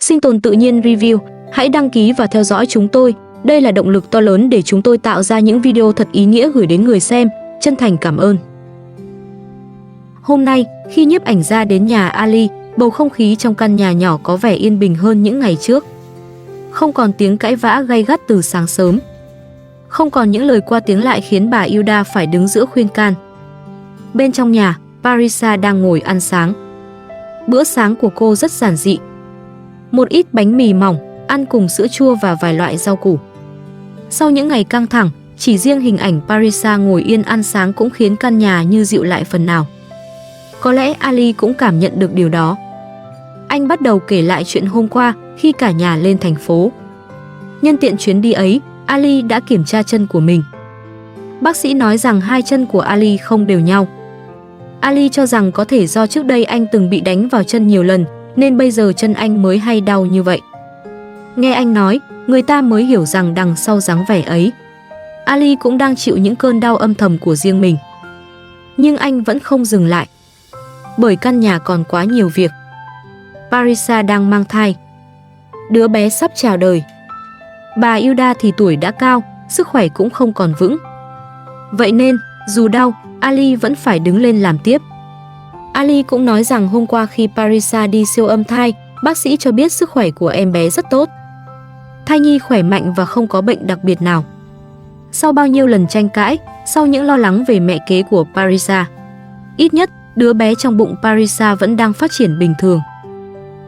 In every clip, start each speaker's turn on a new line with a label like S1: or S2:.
S1: Sinh tồn tự nhiên review, hãy đăng ký và theo dõi chúng tôi. Đây là động lực to lớn để chúng tôi tạo ra những video thật ý nghĩa gửi đến người xem. Chân thành cảm ơn. Hôm nay, khi nhiếp ảnh gia đến nhà Ali, bầu không khí trong căn nhà nhỏ có vẻ yên bình hơn những ngày trước. Không còn tiếng cãi vã gay gắt từ sáng sớm. Không còn những lời qua tiếng lại khiến bà Hilda phải đứng giữa khuyên can. Bên trong nhà, Parisa đang ngồi ăn sáng. Bữa sáng của cô rất giản dị. Một ít bánh mì mỏng, ăn cùng sữa chua và vài loại rau củ. Sau những ngày căng thẳng, chỉ riêng hình ảnh Parisa ngồi yên ăn sáng cũng khiến căn nhà như dịu lại phần nào. Có lẽ Ali cũng cảm nhận được điều đó. Anh bắt đầu kể lại chuyện hôm qua khi cả nhà lên thành phố. Nhân tiện chuyến đi ấy, Ali đã kiểm tra chân của mình. Bác sĩ nói rằng hai chân của Ali không đều nhau. Ali cho rằng có thể do trước đây anh từng bị đánh vào chân nhiều lần, nên bây giờ chân anh mới hay đau như vậy. Nghe anh nói, người ta mới hiểu rằng đằng sau dáng vẻ ấy, Ali cũng đang chịu những cơn đau âm thầm của riêng mình. Nhưng anh vẫn không dừng lại, bởi căn nhà còn quá nhiều việc. Parisa đang mang thai. Đứa bé sắp chào đời. Bà Hilda thì tuổi đã cao, sức khỏe cũng không còn vững. Vậy nên, dù đau, Ali vẫn phải đứng lên làm tiếp. Ali cũng nói rằng hôm qua khi Parisa đi siêu âm thai, bác sĩ cho biết sức khỏe của em bé rất tốt. Thai nhi khỏe mạnh và không có bệnh đặc biệt nào. Sau bao nhiêu lần tranh cãi, sau những lo lắng về mẹ kế của Parisa, ít nhất đứa bé trong bụng Parisa vẫn đang phát triển bình thường.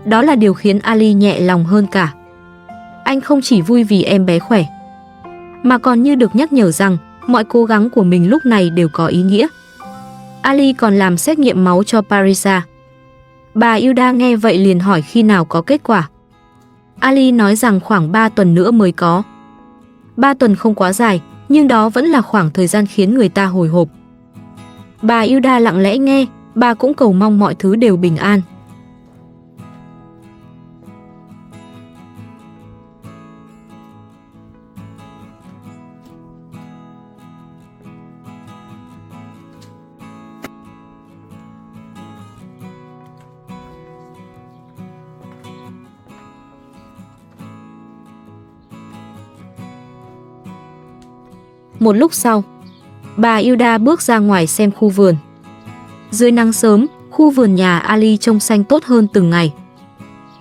S1: Đó là điều khiến Ali nhẹ lòng hơn cả. Anh không chỉ vui vì em bé khỏe, mà còn như được nhắc nhở rằng mọi cố gắng của mình lúc này đều có ý nghĩa. Ali còn làm xét nghiệm máu cho Parisa. Bà Hilda nghe vậy liền hỏi khi nào có kết quả. Ali nói rằng khoảng 3 tuần nữa mới có. 3 tuần không quá dài, nhưng đó vẫn là khoảng thời gian khiến người ta hồi hộp. Bà Hilda lặng lẽ nghe, bà cũng cầu mong mọi thứ đều bình an. Một lúc sau, bà Hilda bước ra ngoài xem khu vườn. Dưới nắng sớm, khu vườn nhà Ali trông xanh tốt hơn từng ngày.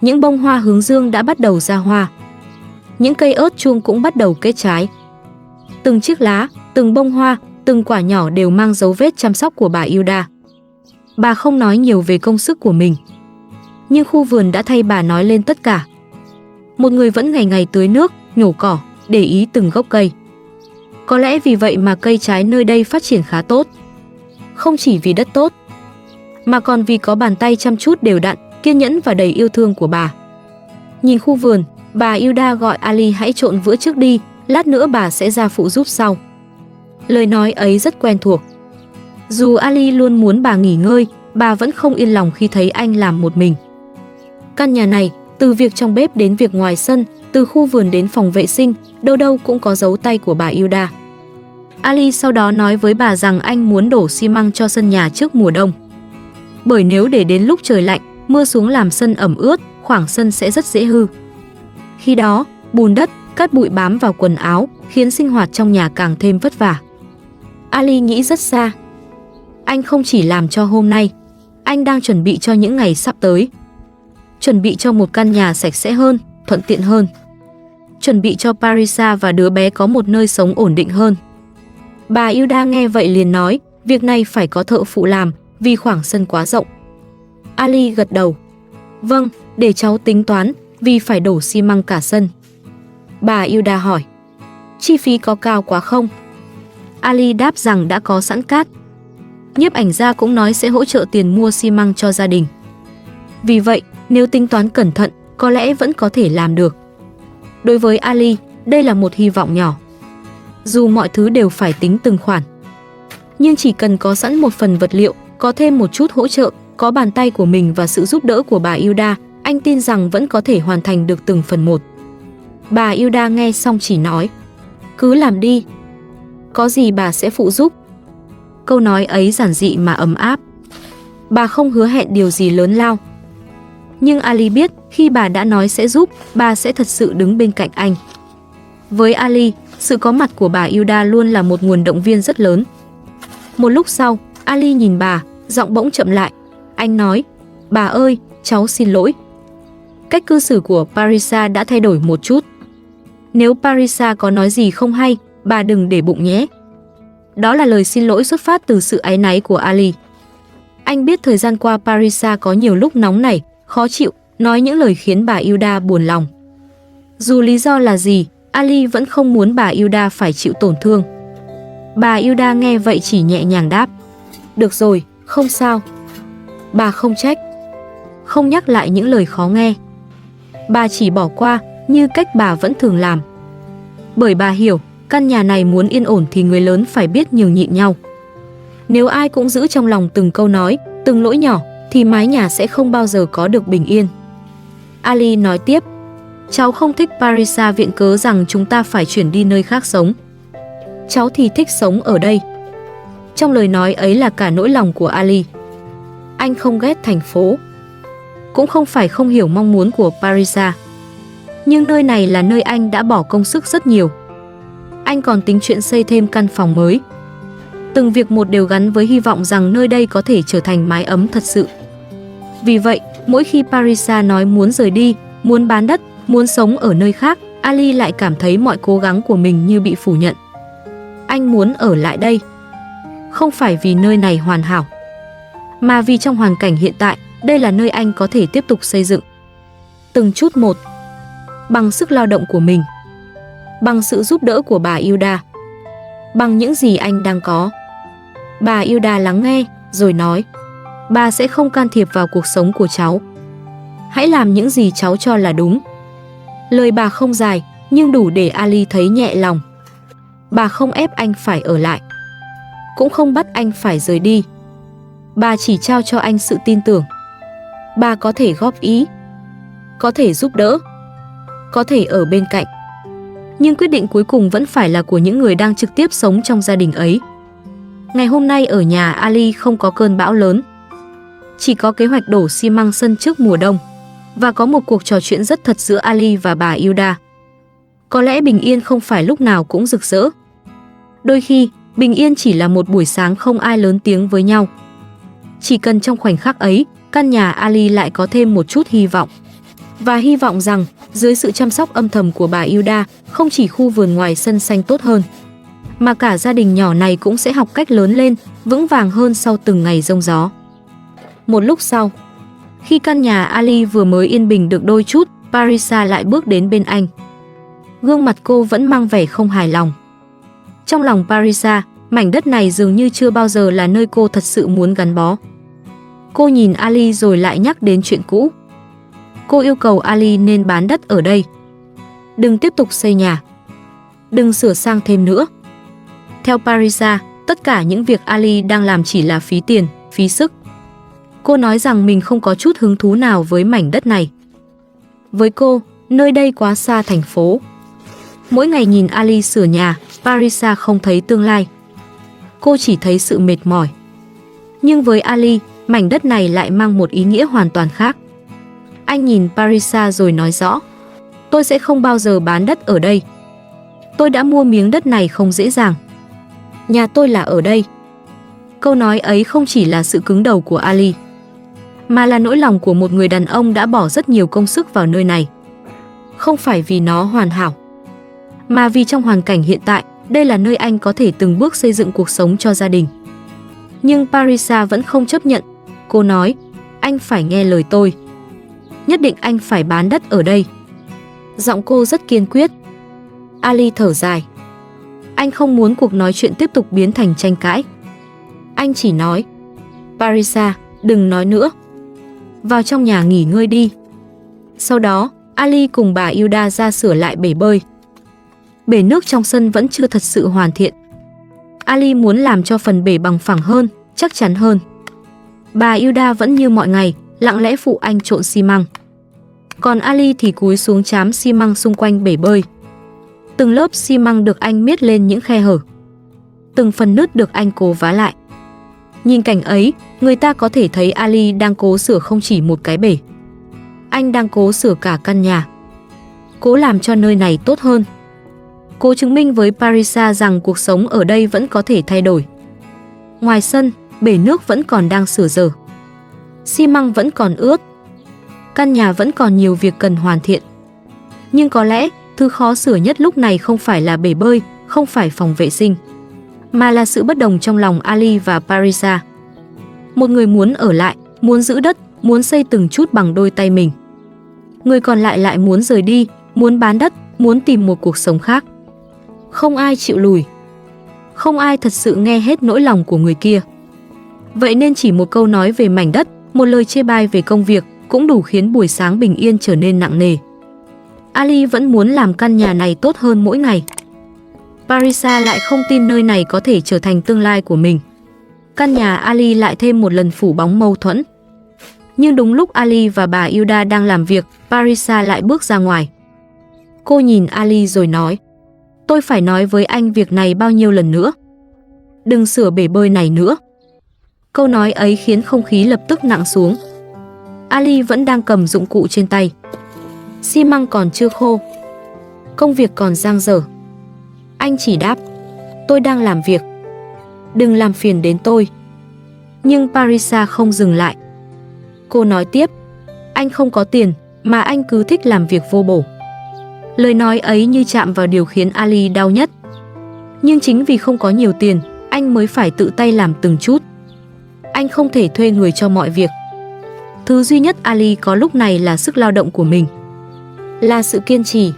S1: Những bông hoa hướng dương đã bắt đầu ra hoa. Những cây ớt chuông cũng bắt đầu kết trái. Từng chiếc lá, từng bông hoa, từng quả nhỏ đều mang dấu vết chăm sóc của bà Hilda. Bà không nói nhiều về công sức của mình, nhưng khu vườn đã thay bà nói lên tất cả. Một người vẫn ngày ngày tưới nước, nhổ cỏ, để ý từng gốc cây. Có lẽ vì vậy mà cây trái nơi đây phát triển khá tốt. Không chỉ vì đất tốt, mà còn vì có bàn tay chăm chút đều đặn, kiên nhẫn và đầy yêu thương của bà. Nhìn khu vườn, bà Hilda gọi Ali hãy trộn vữa trước đi, lát nữa bà sẽ ra phụ giúp sau. Lời nói ấy rất quen thuộc. Dù Ali luôn muốn bà nghỉ ngơi, bà vẫn không yên lòng khi thấy anh làm một mình. Căn nhà này, từ việc trong bếp đến việc ngoài sân, từ khu vườn đến phòng vệ sinh, đâu đâu cũng có dấu tay của bà Hilda. Ali sau đó nói với bà rằng anh muốn đổ xi măng cho sân nhà trước mùa đông. Bởi nếu để đến lúc trời lạnh, mưa xuống làm sân ẩm ướt, khoảng sân sẽ rất dễ hư. Khi đó, bùn đất, cát bụi bám vào quần áo, khiến sinh hoạt trong nhà càng thêm vất vả. Ali nghĩ rất xa. Anh không chỉ làm cho hôm nay, anh đang chuẩn bị cho những ngày sắp tới. Chuẩn bị cho một căn nhà sạch sẽ hơn, thuận tiện hơn. Chuẩn bị cho Parisa và đứa bé có một nơi sống ổn định hơn. Bà Hilda nghe vậy liền nói, việc này phải có thợ phụ làm, vì khoảng sân quá rộng. Ali gật đầu. Vâng, để cháu tính toán, vì phải đổ xi măng cả sân. Bà Hilda hỏi, chi phí có cao quá không? Ali đáp rằng đã có sẵn cát. Nhiếp ảnh gia cũng nói sẽ hỗ trợ tiền mua xi măng cho gia đình. Vì vậy, nếu tính toán cẩn thận, có lẽ vẫn có thể làm được. Đối với Ali, đây là một hy vọng nhỏ. Dù mọi thứ đều phải tính từng khoản, nhưng chỉ cần có sẵn một phần vật liệu, có thêm một chút hỗ trợ, có bàn tay của mình và sự giúp đỡ của bà Hilda, anh tin rằng vẫn có thể hoàn thành được từng phần một. Bà Hilda nghe xong chỉ nói, cứ làm đi, có gì bà sẽ phụ giúp. Câu nói ấy giản dị mà ấm áp. Bà không hứa hẹn điều gì lớn lao. Nhưng Ali biết khi bà đã nói sẽ giúp, bà sẽ thật sự đứng bên cạnh anh. Với Ali, sự có mặt của bà Hilda luôn là một nguồn động viên rất lớn. Một lúc sau, Ali nhìn bà, giọng bỗng chậm lại. Anh nói, bà ơi, cháu xin lỗi. Cách cư xử của Parisa đã thay đổi một chút. Nếu Parisa có nói gì không hay, bà đừng để bụng nhé. Đó là lời xin lỗi xuất phát từ sự áy náy của Ali. Anh biết thời gian qua Parisa có nhiều lúc nóng nảy, khó chịu, nói những lời khiến bà Hilda buồn lòng. Dù lý do là gì, Ali vẫn không muốn bà Hilda phải chịu tổn thương. Bà Hilda nghe vậy chỉ nhẹ nhàng đáp. Được rồi, không sao. Bà không trách, không nhắc lại những lời khó nghe. Bà chỉ bỏ qua như cách bà vẫn thường làm. Bởi bà hiểu, căn nhà này muốn yên ổn thì người lớn phải biết nhường nhịn nhau. Nếu ai cũng giữ trong lòng từng câu nói, từng lỗi nhỏ, thì mái nhà sẽ không bao giờ có được bình yên. Ali nói tiếp, cháu không thích Parisa viện cớ rằng chúng ta phải chuyển đi nơi khác sống. Cháu thì thích sống ở đây. Trong lời nói ấy là cả nỗi lòng của Ali. Anh không ghét thành phố, cũng không phải không hiểu mong muốn của Parisa. Nhưng nơi này là nơi anh đã bỏ công sức rất nhiều. Anh còn tính chuyện xây thêm căn phòng mới. Từng việc một đều gắn với hy vọng rằng nơi đây có thể trở thành mái ấm thật sự. Vì vậy, mỗi khi Parisa nói muốn rời đi, muốn bán đất, muốn sống ở nơi khác, Ali lại cảm thấy mọi cố gắng của mình như bị phủ nhận. Anh muốn ở lại đây, không phải vì nơi này hoàn hảo, mà vì trong hoàn cảnh hiện tại, đây là nơi anh có thể tiếp tục xây dựng. Từng chút một, bằng sức lao động của mình, bằng sự giúp đỡ của bà Hilda, bằng những gì anh đang có. Bà Hilda lắng nghe, rồi nói, bà sẽ không can thiệp vào cuộc sống của cháu. Hãy làm những gì cháu cho là đúng. Lời bà không dài, nhưng đủ để Ali thấy nhẹ lòng. Bà không ép anh phải ở lại, cũng không bắt anh phải rời đi. Bà chỉ trao cho anh sự tin tưởng. Bà có thể góp ý, có thể giúp đỡ, có thể ở bên cạnh. Nhưng quyết định cuối cùng vẫn phải là của những người đang trực tiếp sống trong gia đình ấy. Ngày hôm nay ở nhà Ali không có cơn bão lớn. Chỉ có kế hoạch đổ xi măng sân trước mùa đông. Và có một cuộc trò chuyện rất thật giữa Ali và bà Hilda. Có lẽ bình yên không phải lúc nào cũng rực rỡ. Đôi khi, bình yên chỉ là một buổi sáng không ai lớn tiếng với nhau. Chỉ cần trong khoảnh khắc ấy, căn nhà Ali lại có thêm một chút hy vọng. Và hy vọng rằng, dưới sự chăm sóc âm thầm của bà Hilda, không chỉ khu vườn ngoài sân xanh tốt hơn, mà cả gia đình nhỏ này cũng sẽ học cách lớn lên, vững vàng hơn sau từng ngày giông gió. Một lúc sau, khi căn nhà Ali vừa mới yên bình được đôi chút, Parisa lại bước đến bên anh. Gương mặt cô vẫn mang vẻ không hài lòng. Trong lòng Parisa, mảnh đất này dường như chưa bao giờ là nơi cô thật sự muốn gắn bó. Cô nhìn Ali rồi lại nhắc đến chuyện cũ. Cô yêu cầu Ali nên bán đất ở đây. Đừng tiếp tục xây nhà. Đừng sửa sang thêm nữa. Theo Parisa, tất cả những việc Ali đang làm chỉ là phí tiền, phí sức. Cô nói rằng mình không có chút hứng thú nào với mảnh đất này. Với cô, nơi đây quá xa thành phố. Mỗi ngày nhìn Ali sửa nhà, Parisa không thấy tương lai. Cô chỉ thấy sự mệt mỏi. Nhưng với Ali, mảnh đất này lại mang một ý nghĩa hoàn toàn khác. Anh nhìn Parisa rồi nói rõ, tôi sẽ không bao giờ bán đất ở đây. Tôi đã mua miếng đất này không dễ dàng. Nhà tôi là ở đây. Câu nói ấy không chỉ là sự cứng đầu của Ali, mà là nỗi lòng của một người đàn ông đã bỏ rất nhiều công sức vào nơi này. Không phải vì nó hoàn hảo, mà vì trong hoàn cảnh hiện tại, đây là nơi anh có thể từng bước xây dựng cuộc sống cho gia đình. Nhưng Parisa vẫn không chấp nhận. Cô nói, anh phải nghe lời tôi. Nhất định anh phải bán đất ở đây. Giọng cô rất kiên quyết. Ali thở dài. Anh không muốn cuộc nói chuyện tiếp tục biến thành tranh cãi. Anh chỉ nói, Parisa, đừng nói nữa. Vào trong nhà nghỉ ngơi đi. Sau đó, Ali cùng bà Hilda ra sửa lại bể bơi. Bể nước trong sân vẫn chưa thật sự hoàn thiện. Ali muốn làm cho phần bể bằng phẳng hơn, chắc chắn hơn. Bà Hilda vẫn như mọi ngày, lặng lẽ phụ anh trộn xi măng. Còn Ali thì cúi xuống trám xi măng xung quanh bể bơi. Từng lớp xi măng được anh miết lên những khe hở. Từng phần nứt được anh cố vá lại. Nhìn cảnh ấy, người ta có thể thấy Ali đang cố sửa không chỉ một cái bể, anh đang cố sửa cả căn nhà. Cố làm cho nơi này tốt hơn. Cố chứng minh với Parisa rằng cuộc sống ở đây vẫn có thể thay đổi. Ngoài sân, bể nước vẫn còn đang sửa dở. Xi măng vẫn còn ướt. Căn nhà vẫn còn nhiều việc cần hoàn thiện. Nhưng có lẽ, thứ khó sửa nhất lúc này không phải là bể bơi, không phải phòng vệ sinh, mà là sự bất đồng trong lòng Ali và Parisa. Một người muốn ở lại, muốn giữ đất, muốn xây từng chút bằng đôi tay mình. Người còn lại muốn rời đi, muốn bán đất, muốn tìm một cuộc sống khác. Không ai chịu lùi. Không ai thật sự nghe hết nỗi lòng của người kia. Vậy nên chỉ một câu nói về mảnh đất, một lời chê bai về công việc cũng đủ khiến buổi sáng bình yên trở nên nặng nề. Ali vẫn muốn làm căn nhà này tốt hơn mỗi ngày. Parisa lại không tin nơi này có thể trở thành tương lai của mình. Căn nhà Ali lại thêm một lần phủ bóng mâu thuẫn. Nhưng đúng lúc Ali và bà Hilda đang làm việc, Parisa lại bước ra ngoài. Cô nhìn Ali rồi nói: "Tôi phải nói với anh việc này bao nhiêu lần nữa? Đừng sửa bể bơi này nữa." Câu nói ấy khiến không khí lập tức nặng xuống. Ali vẫn đang cầm dụng cụ trên tay. Xi măng còn chưa khô. Công việc còn dang dở. Anh chỉ đáp: "Tôi đang làm việc. Đừng làm phiền đến tôi." Nhưng Parisa không dừng lại. Cô nói tiếp: "Anh không có tiền, mà anh cứ thích làm việc vô bổ." Lời nói ấy như chạm vào điều khiến Ali đau nhất. Nhưng chính vì không có nhiều tiền, anh mới phải tự tay làm từng chút. Anh không thể thuê người cho mọi việc. Thứ duy nhất Ali có lúc này là sức lao động của mình, là sự kiên trì.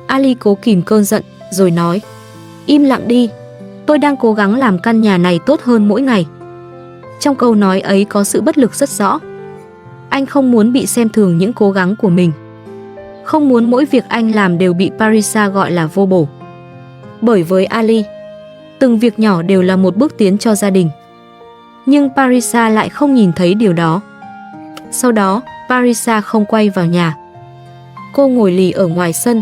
S1: Ali cố kìm cơn giận, rồi nói: "Im lặng đi, tôi đang cố gắng làm căn nhà này tốt hơn mỗi ngày." Trong câu nói ấy có sự bất lực rất rõ. Anh không muốn bị xem thường những cố gắng của mình. Không muốn mỗi việc anh làm đều bị Parisa gọi là vô bổ. Bởi với Ali, từng việc nhỏ đều là một bước tiến cho gia đình. Nhưng Parisa lại không nhìn thấy điều đó. Sau đó, Parisa không quay vào nhà. Cô ngồi lì ở ngoài sân.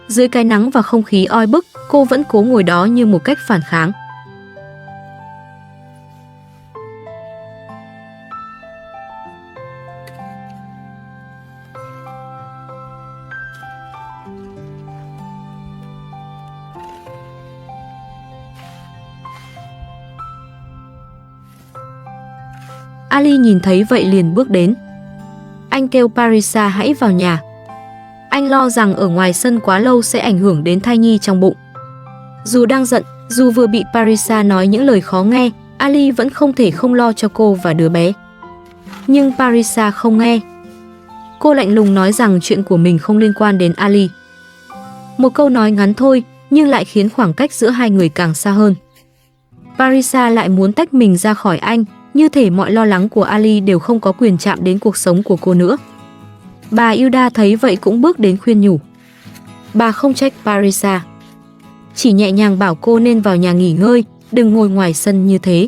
S1: Dưới cái nắng và không khí oi bức, cô vẫn cố ngồi đó như một cách phản kháng. Ali nhìn thấy vậy liền bước đến. Anh kêu Parisa hãy vào nhà. Anh lo rằng ở ngoài sân quá lâu sẽ ảnh hưởng đến thai nhi trong bụng. Dù đang giận, dù vừa bị Parisa nói những lời khó nghe, Ali vẫn không thể không lo cho cô và đứa bé. Nhưng Parisa không nghe. Cô lạnh lùng nói rằng chuyện của mình không liên quan đến Ali. Một câu nói ngắn thôi, nhưng lại khiến khoảng cách giữa hai người càng xa hơn. Parisa lại muốn tách mình ra khỏi anh, như thể mọi lo lắng của Ali đều không có quyền chạm đến cuộc sống của cô nữa. Bà Hilda thấy vậy cũng bước đến khuyên nhủ. Bà không trách Parisa, chỉ nhẹ nhàng bảo cô nên vào nhà nghỉ ngơi, đừng ngồi ngoài sân như thế.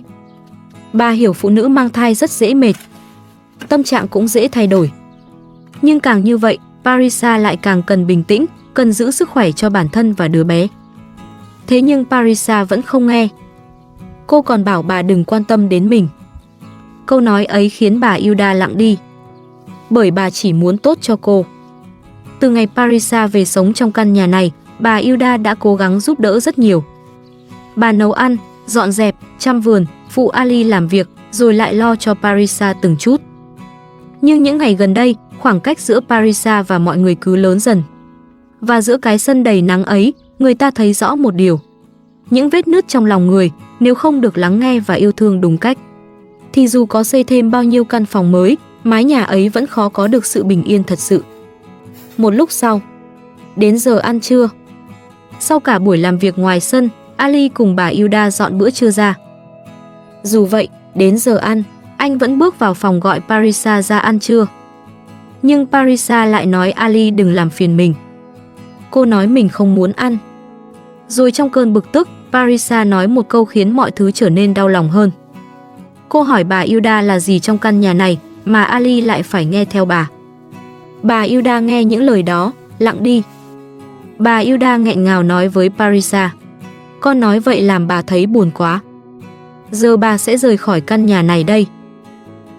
S1: Bà hiểu phụ nữ mang thai rất dễ mệt, tâm trạng cũng dễ thay đổi. Nhưng càng như vậy, Parisa lại càng cần bình tĩnh, cần giữ sức khỏe cho bản thân và đứa bé. Thế nhưng Parisa vẫn không nghe. Cô còn bảo bà đừng quan tâm đến mình. Câu nói ấy khiến bà Hilda lặng đi, bởi bà chỉ muốn tốt cho cô. Từ ngày Parisa về sống trong căn nhà này, bà Hilda đã cố gắng giúp đỡ rất nhiều. Bà nấu ăn, dọn dẹp, chăm vườn, phụ Ali làm việc, rồi lại lo cho Parisa từng chút. Nhưng những ngày gần đây, khoảng cách giữa Parisa và mọi người cứ lớn dần. Và giữa cái sân đầy nắng ấy, người ta thấy rõ một điều. Những vết nứt trong lòng người, nếu không được lắng nghe và yêu thương đúng cách, thì dù có xây thêm bao nhiêu căn phòng mới, mái nhà ấy vẫn khó có được sự bình yên thật sự. Một lúc sau, đến giờ ăn trưa. Sau cả buổi làm việc ngoài sân, Ali cùng bà Hilda dọn bữa trưa ra. Dù vậy, đến giờ ăn, anh vẫn bước vào phòng gọi Parisa ra ăn trưa. Nhưng Parisa lại nói Ali đừng làm phiền mình. Cô nói mình không muốn ăn. Rồi trong cơn bực tức, Parisa nói một câu khiến mọi thứ trở nên đau lòng hơn. Cô hỏi bà Hilda là gì trong căn nhà này mà Ali lại phải nghe theo bà. Bà Hilda nghe những lời đó, lặng đi. Bà Hilda nghẹn ngào nói với Parisa: Con nói vậy làm bà thấy buồn quá. Giờ bà sẽ rời khỏi căn nhà này đây.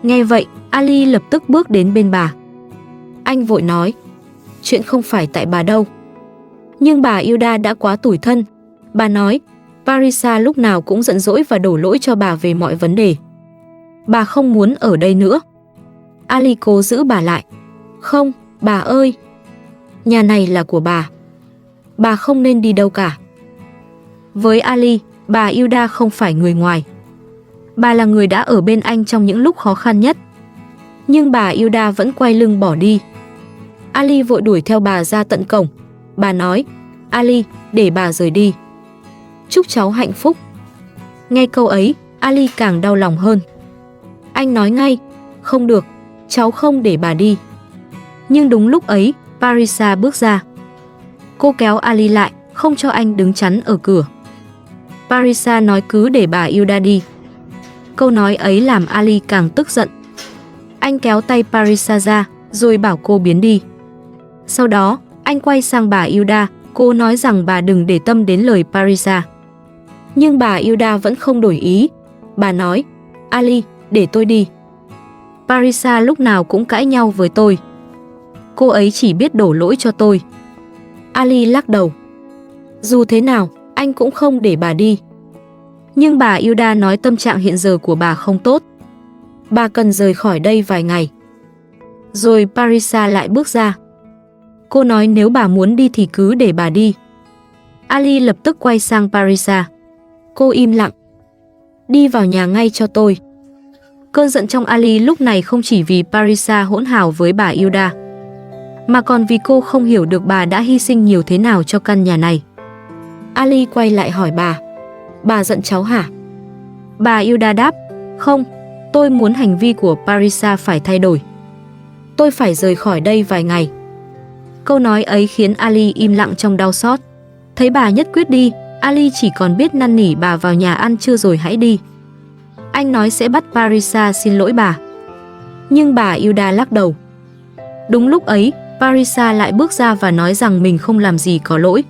S1: Nghe vậy, Ali lập tức bước đến bên bà. Anh vội nói, chuyện không phải tại bà đâu. Nhưng bà Hilda đã quá tủi thân. Bà nói, Parisa lúc nào cũng giận dỗi và đổ lỗi cho bà về mọi vấn đề. Bà không muốn ở đây nữa. Ali cố giữ bà lại. Không, bà ơi. Nhà này là của bà. Bà không nên đi đâu cả. Với Ali, bà Hilda không phải người ngoài. Bà là người đã ở bên anh trong những lúc khó khăn nhất. Nhưng bà Hilda vẫn quay lưng bỏ đi. Ali vội đuổi theo bà ra tận cổng. Bà nói, Ali, để bà rời đi. Chúc cháu hạnh phúc. Nghe câu ấy, Ali càng đau lòng hơn. Anh nói ngay, không được, cháu không để bà đi. Nhưng đúng lúc ấy, Parisa bước ra. Cô kéo Ali lại, không cho anh đứng chắn ở cửa. Parisa nói cứ để bà Hilda đi. Câu nói ấy làm Ali càng tức giận. Anh kéo tay Parisa ra, rồi bảo cô biến đi. Sau đó, anh quay sang bà Hilda, cô nói rằng bà đừng để tâm đến lời Parisa. Nhưng bà Hilda vẫn không đổi ý. Bà nói, Ali, để tôi đi. Parisa lúc nào cũng cãi nhau với tôi. Cô ấy chỉ biết đổ lỗi cho tôi. Ali lắc đầu. Dù thế nào, anh cũng không để bà đi. Nhưng bà Hilda nói tâm trạng hiện giờ của bà không tốt. Bà cần rời khỏi đây vài ngày. Rồi Parisa lại bước ra. Cô nói nếu bà muốn đi thì cứ để bà đi. Ali lập tức quay sang Parisa. Cô im lặng. Đi vào nhà ngay cho tôi. Cơn giận trong Ali lúc này không chỉ vì Parisa hỗn hào với bà Hilda, mà còn vì cô không hiểu được bà đã hy sinh nhiều thế nào cho căn nhà này. Ali quay lại hỏi bà giận cháu hả? Bà Hilda đáp, không, tôi muốn hành vi của Parisa phải thay đổi. Tôi phải rời khỏi đây vài ngày. Câu nói ấy khiến Ali im lặng trong đau xót. Thấy bà nhất quyết đi, Ali chỉ còn biết năn nỉ bà vào nhà ăn trưa rồi hãy đi. Anh nói sẽ bắt Parisa xin lỗi bà. Nhưng bà Hilda lắc đầu. Đúng lúc ấy, Parisa lại bước ra và nói rằng mình không làm gì có lỗi.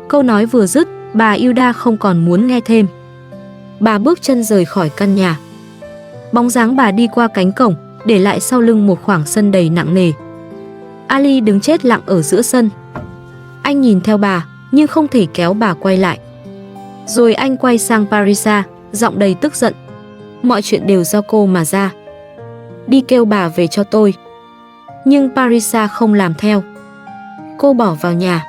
S1: Câu nói vừa dứt, bà Hilda không còn muốn nghe thêm. Bà bước chân rời khỏi căn nhà. Bóng dáng bà đi qua cánh cổng, để lại sau lưng một khoảng sân đầy nặng nề. Ali đứng chết lặng ở giữa sân. Anh nhìn theo bà, nhưng không thể kéo bà quay lại. Rồi anh quay sang Parisa, giọng đầy tức giận. Mọi chuyện đều do cô mà ra. Đi kêu bà về cho tôi. Nhưng Parisa không làm theo. Cô bỏ vào nhà.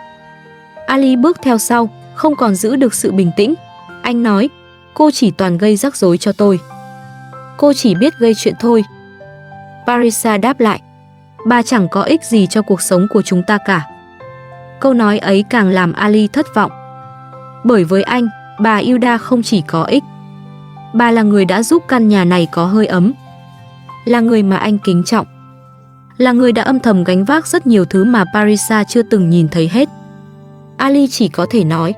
S1: Ali bước theo sau, không còn giữ được sự bình tĩnh. Anh nói, cô chỉ toàn gây rắc rối cho tôi. Cô chỉ biết gây chuyện thôi. Parisa đáp lại, bà chẳng có ích gì cho cuộc sống của chúng ta cả. Câu nói ấy càng làm Ali thất vọng. Bởi với anh, bà Hilda không chỉ có ích. Bà là người đã giúp căn nhà này có hơi ấm. Là người mà anh kính trọng. Là người đã âm thầm gánh vác rất nhiều thứ mà Parisa chưa từng nhìn thấy hết. Ali chỉ có thể nói,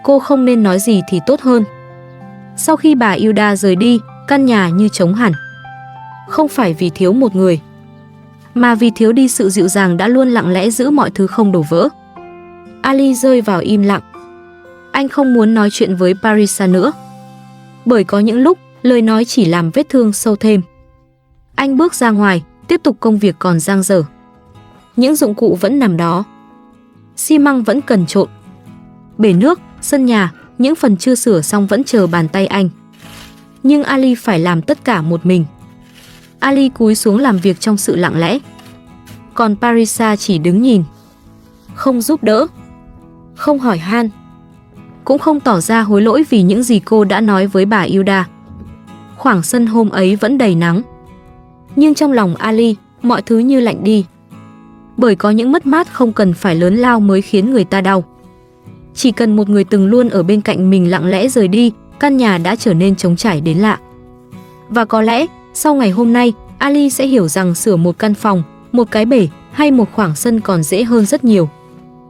S1: cô không nên nói gì thì tốt hơn. Sau khi bà Hilda rời đi, căn nhà như trống hẳn. Không phải vì thiếu một người, mà vì thiếu đi sự dịu dàng đã luôn lặng lẽ giữ mọi thứ không đổ vỡ. Ali rơi vào im lặng. Anh không muốn nói chuyện với Parisa nữa. Bởi có những lúc, lời nói chỉ làm vết thương sâu thêm. Anh bước ra ngoài, tiếp tục công việc còn dang dở. Những dụng cụ vẫn nằm đó. Xi măng vẫn cần trộn. Bể nước, sân nhà, những phần chưa sửa xong vẫn chờ bàn tay anh. Nhưng Ali phải làm tất cả một mình. Ali cúi xuống làm việc trong sự lặng lẽ. Còn Parisa chỉ đứng nhìn. Không giúp đỡ. Không hỏi han. Cũng không tỏ ra hối lỗi vì những gì cô đã nói với bà Hilda. Khoảng sân hôm ấy vẫn đầy nắng. Nhưng trong lòng Ali, mọi thứ như lạnh đi. Bởi có những mất mát không cần phải lớn lao mới khiến người ta đau. Chỉ cần một người từng luôn ở bên cạnh mình lặng lẽ rời đi, căn nhà đã trở nên trống trải đến lạ. Và có lẽ, sau ngày hôm nay, Ali sẽ hiểu rằng sửa một căn phòng, một cái bể hay một khoảng sân còn dễ hơn rất nhiều.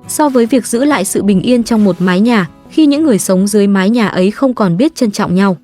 S1: So với việc giữ lại sự bình yên trong một mái nhà, khi những người sống dưới mái nhà ấy không còn biết trân trọng nhau.